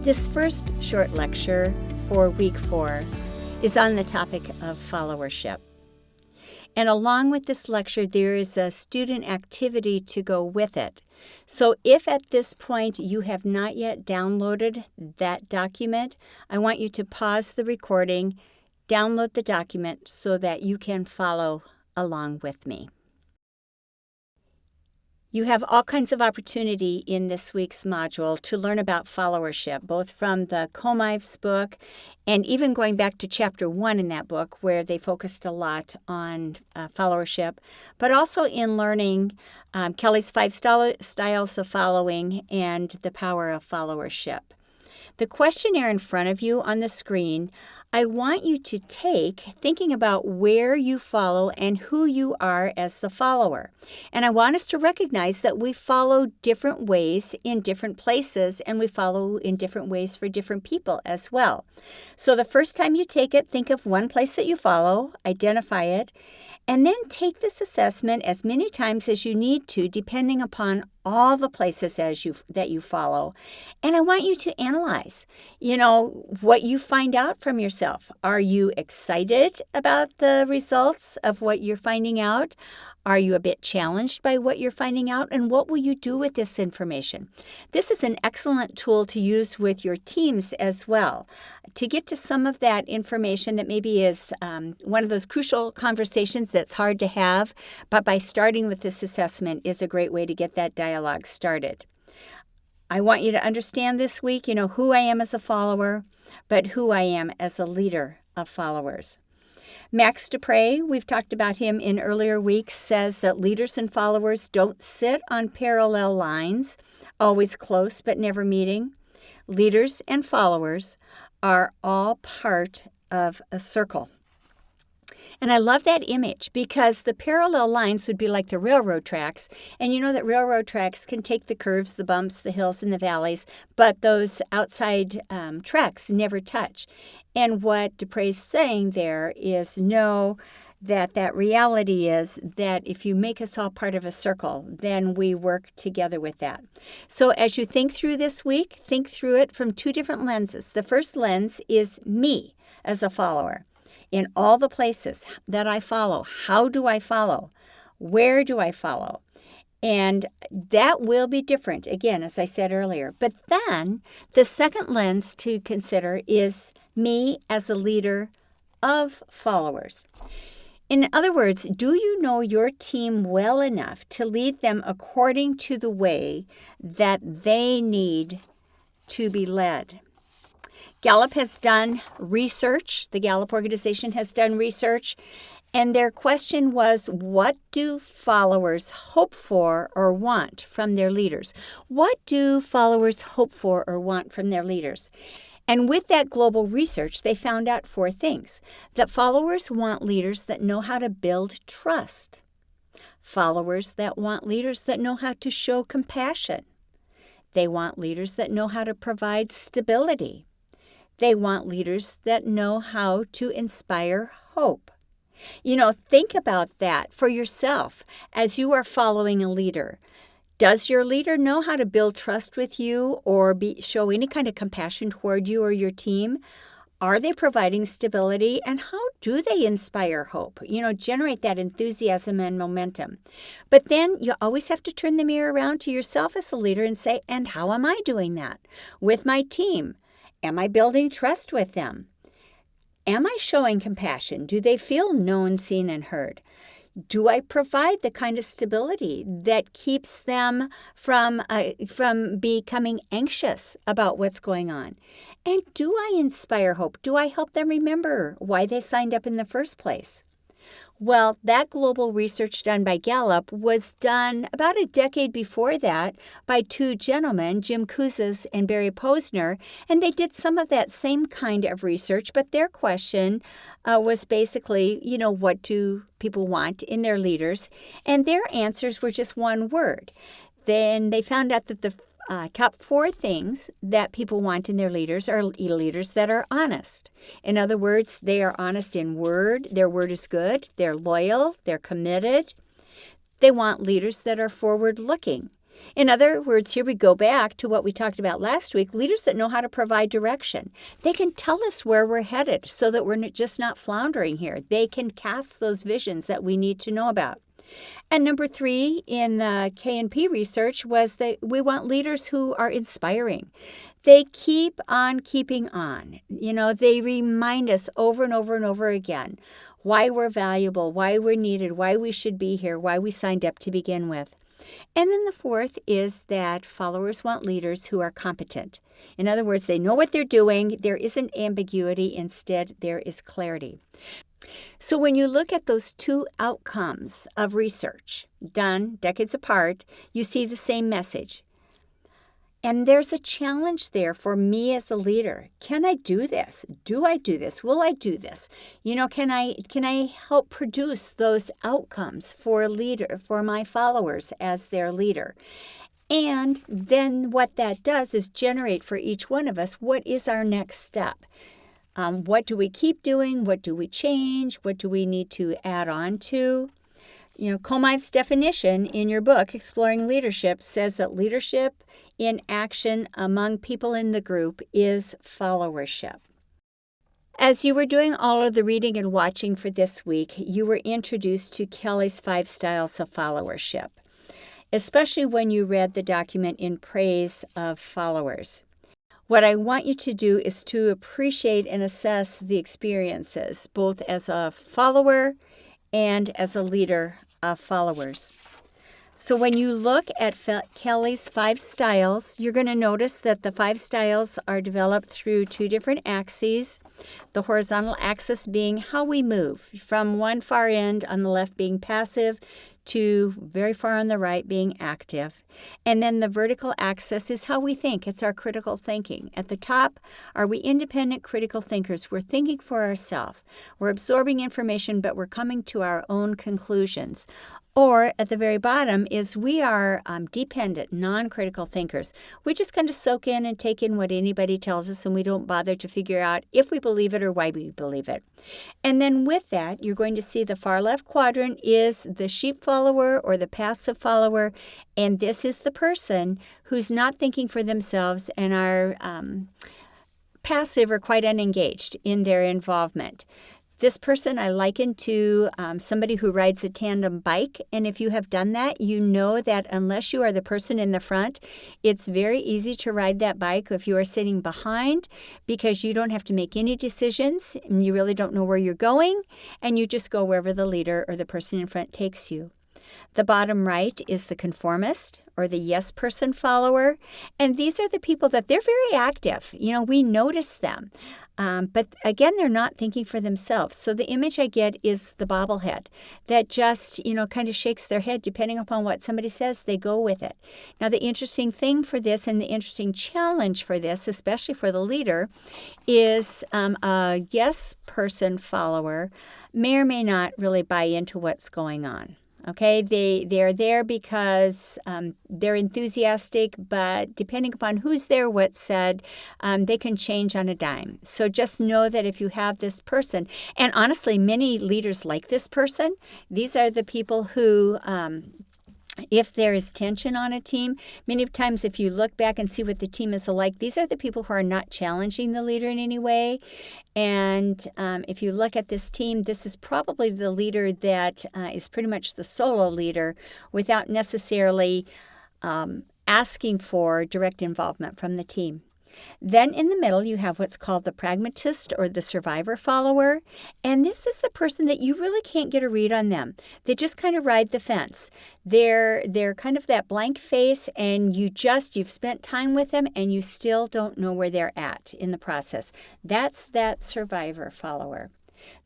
This first short lecture for week 4 is on the topic of followership. And along with this lecture, there is a student activity to go with it. So if at this point you have not yet downloaded that document, I want you to pause the recording, download the document so that you can follow along with me. You have all kinds of opportunity in this week's module to learn about followership, both from the Comives book and even going back to chapter 1 in that book where they focused a lot on followership, but also in learning Kelly's 5 styles of following and the power of followership. The questionnaire in front of you on the screen, I want you to take thinking about where you follow and who you are as the follower. And I want us to recognize that we follow different ways in different places, and we follow in different ways for different people as well. So the first time you take it, think of one place that you follow, identify it, and then take this assessment as many times as you need to, depending upon all the places that you follow. And I want you to analyze, what you find out from yourself. Are you excited about the results of what you're finding out? Are you a bit challenged by what you're finding out? And what will you do with this information? This is an excellent tool to use with your teams as well, to get to some of that information that maybe is one of those crucial conversations that's hard to have, but by starting with this assessment is a great way to get that dialogue started. I want you to understand this week, who I am as a follower, but who I am as a leader of followers. Max Dupre, we've talked about him in earlier weeks, says that leaders and followers don't sit on parallel lines, always close but never meeting. Leaders and followers are all part of a circle. And I love that image because the parallel lines would be like the railroad tracks. And you know that railroad tracks can take the curves, the bumps, the hills, and the valleys, but those outside tracks never touch. And what Dupre's saying there is know that reality is that if you make us all part of a circle, then we work together with that. So as you think through this week, think through it from 2 different lenses. The first lens is me as a follower. In all the places that I follow, how do I follow? Where do I follow? And that will be different, again, as I said earlier. But then the second lens to consider is me as a leader of followers. In other words, do you know your team well enough to lead them according to the way that they need to be led? Gallup has done research. The Gallup organization has done research. And their question was, what do followers hope for or want from their leaders? What do followers hope for or want from their leaders? And with that global research, they found out 4 things. That followers want leaders that know how to build trust. Followers that want leaders that know how to show compassion. They want leaders that know how to provide stability. They want leaders that know how to inspire hope. Think about that for yourself as you are following a leader. Does your leader know how to build trust with you or show any kind of compassion toward you or your team? Are they providing stability? And how do they inspire hope? Generate that enthusiasm and momentum. But then you always have to turn the mirror around to yourself as a leader and say, and how am I doing that with my team? Am I building trust with them? Am I showing compassion? Do they feel known, seen, and heard? Do I provide the kind of stability that keeps them from becoming anxious about what's going on? And do I inspire hope? Do I help them remember why they signed up in the first place? Well, that global research done by Gallup was done about a decade before that by 2 gentlemen, Jim Kouzes and Barry Posner, and they did some of that same kind of research, but their question was basically, what do people want in their leaders? And their answers were just one word. Then they found out that the top 4 things that people want in their leaders are leaders that are honest. In other words, they are honest in word. Their word is good. They're loyal. They're committed. They want leaders that are forward-looking. In other words, here we go back to what we talked about last week, leaders that know how to provide direction. They can tell us where we're headed so that we're just not floundering here. They can cast those visions that we need to know about. And number 3 in the K&P research was that we want leaders who are inspiring. They keep on keeping on. They remind us over and over and over again why we're valuable, why we're needed, why we should be here, why we signed up to begin with. And then the 4th is that followers want leaders who are competent. In other words, they know what they're doing. There isn't ambiguity. Instead, there is clarity. So when you look at those 2 outcomes of research done decades apart, you see the same message. And there's a challenge there for me as a leader. Can I do this? Do I do this? Will I do this? Can I help produce those outcomes for my followers as their leader? And then what that does is generate for each one of us, what is our next step? What do we keep doing? What do we change? What do we need to add on to? Comiv's definition in your book, Exploring Leadership, says that leadership in action among people in the group is followership. As you were doing all of the reading and watching for this week, you were introduced to Kelly's 5 styles of followership, especially when you read the document In Praise of Followers. What I want you to do is to appreciate and assess the experiences, both as a follower and as a leader of followers. So when you look at Kelly's 5 styles, you're going to notice that the 5 styles are developed through 2 different axes. The horizontal axis being how we move, from one far end on the left being passive to very far on the right being active. And then the vertical axis is how we think. It's our critical thinking. At the top, are we independent critical thinkers? We're thinking for ourselves. We're absorbing information, but we're coming to our own conclusions. Or at the very bottom is we are dependent, non-critical thinkers. We just kind of soak in and take in what anybody tells us, and we don't bother to figure out if we believe it or why we believe it. And then with that, you're going to see the far left quadrant is the sheep follower or the passive follower, and this is the person who's not thinking for themselves and are passive or quite unengaged in their involvement. This person I liken to somebody who rides a tandem bike, and if you have done that, you know that unless you are the person in the front, it's very easy to ride that bike if you are sitting behind because you don't have to make any decisions and you really don't know where you're going, and you just go wherever the leader or the person in front takes you. The bottom right is the conformist or the yes person follower, and these are the people that they're very active. We notice them. But again, they're not thinking for themselves. So the image I get is the bobblehead that just, kind of shakes their head. Depending upon what somebody says, they go with it. Now, the interesting thing for this and the interesting challenge for this, especially for the leader, is a yes person follower may or may not really buy into what's going on. Okay, they're there because they're enthusiastic, but depending upon who's there, what's said, they can change on a dime. So just know that if you have this person, and honestly, many leaders like this person, these are the people who if there is tension on a team, many times if you look back and see what the team is like, these are the people who are not challenging the leader in any way. And if you look at this team, this is probably the leader that is pretty much the solo leader without necessarily asking for direct involvement from the team. Then in the middle, you have what's called the pragmatist or the survivor follower. And this is the person that you really can't get a read on them. They just kind of ride the fence. They're kind of that blank face, and you've spent time with them and you still don't know where they're at in the process. That's that survivor follower.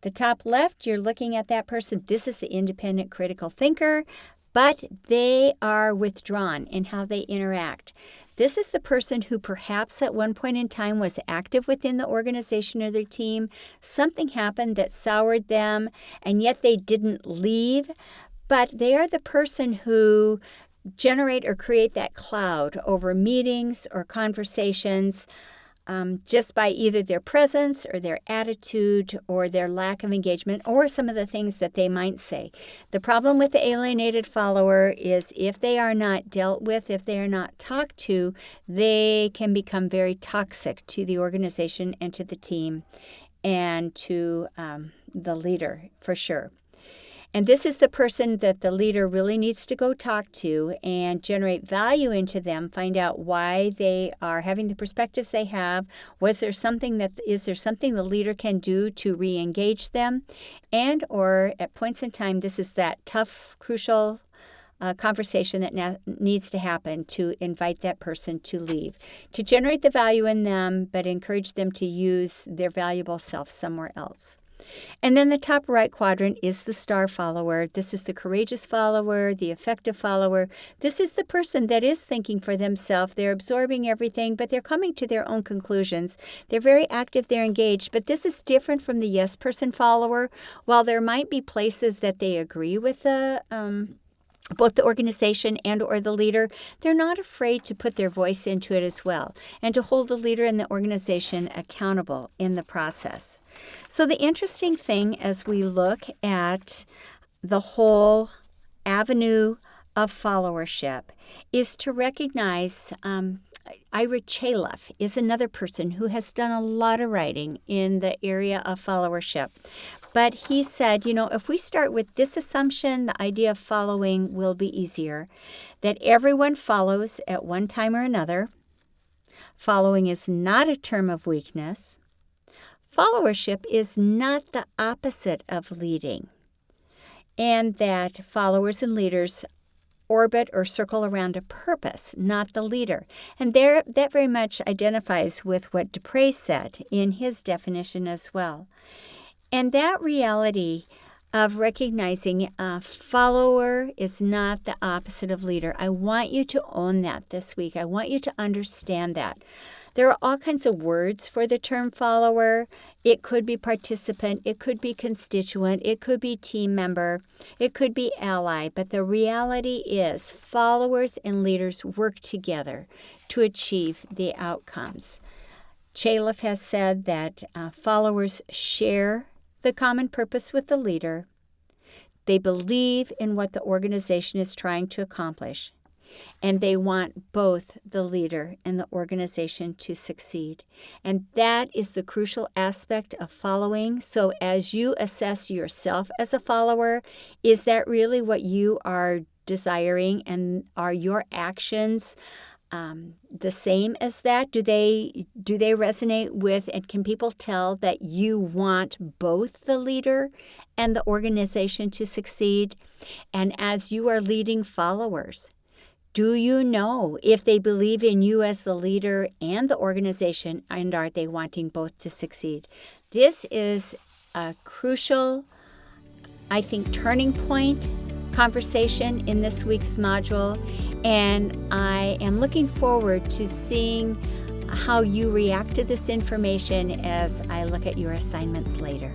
The top left, you're looking at that person. This is the independent critical thinker, but they are withdrawn in how they interact. This is the person who perhaps at one point in time was active within the organization or their team. Something happened that soured them, and yet they didn't leave. But they are the person who generate or create that cloud over meetings or conversations. just by either their presence or their attitude or their lack of engagement or some of the things that they might say. The problem with the alienated follower is if they are not dealt with, if they are not talked to, they can become very toxic to the organization and to the team and to the leader, for sure. And this is the person that the leader really needs to go talk to and generate value into them, find out why they are having the perspectives they have. Is there something the leader can do to re-engage them? And or at points in time, this is that tough, crucial conversation that needs to happen to invite that person to leave, to generate the value in them, but encourage them to use their valuable self somewhere else. And then the top right quadrant is the star follower. This is the courageous follower, the effective follower. This is the person that is thinking for themselves. They're absorbing everything, but they're coming to their own conclusions. They're very active, they're engaged, but this is different from the yes person follower. While there might be places that they agree with both the organization and or the leader, they're not afraid to put their voice into it as well and to hold the leader and the organization accountable in the process. So the interesting thing as we look at the whole avenue of followership is to recognize Ira Chaleff is another person who has done a lot of writing in the area of followership. But he said, if we start with this assumption, the idea of following will be easier, that everyone follows at one time or another. Following is not a term of weakness. Followership is not the opposite of leading. And that followers and leaders orbit or circle around a purpose, not the leader. And that very much identifies with what Dupre said in his definition as well. And that reality of recognizing a follower is not the opposite of leader. I want you to own that this week. I want you to understand that. There are all kinds of words for the term follower. It could be participant, it could be constituent, it could be team member, it could be ally. But the reality is followers and leaders work together to achieve the outcomes. Chaleff has said that followers share the common purpose with the leader. They believe in what the organization is trying to accomplish, and they want both the leader and the organization to succeed. And that is the crucial aspect of following. So as you assess yourself as a follower, is that really what you are desiring, and are your actions the same as that? Do they resonate with, and can people tell that you want both the leader and the organization to succeed? And as you are leading followers, do you know if they believe in you as the leader and the organization, and are they wanting both to succeed? This is a crucial, I think, turning point conversation in this week's module, and I am looking forward to seeing how you react to this information as I look at your assignments later.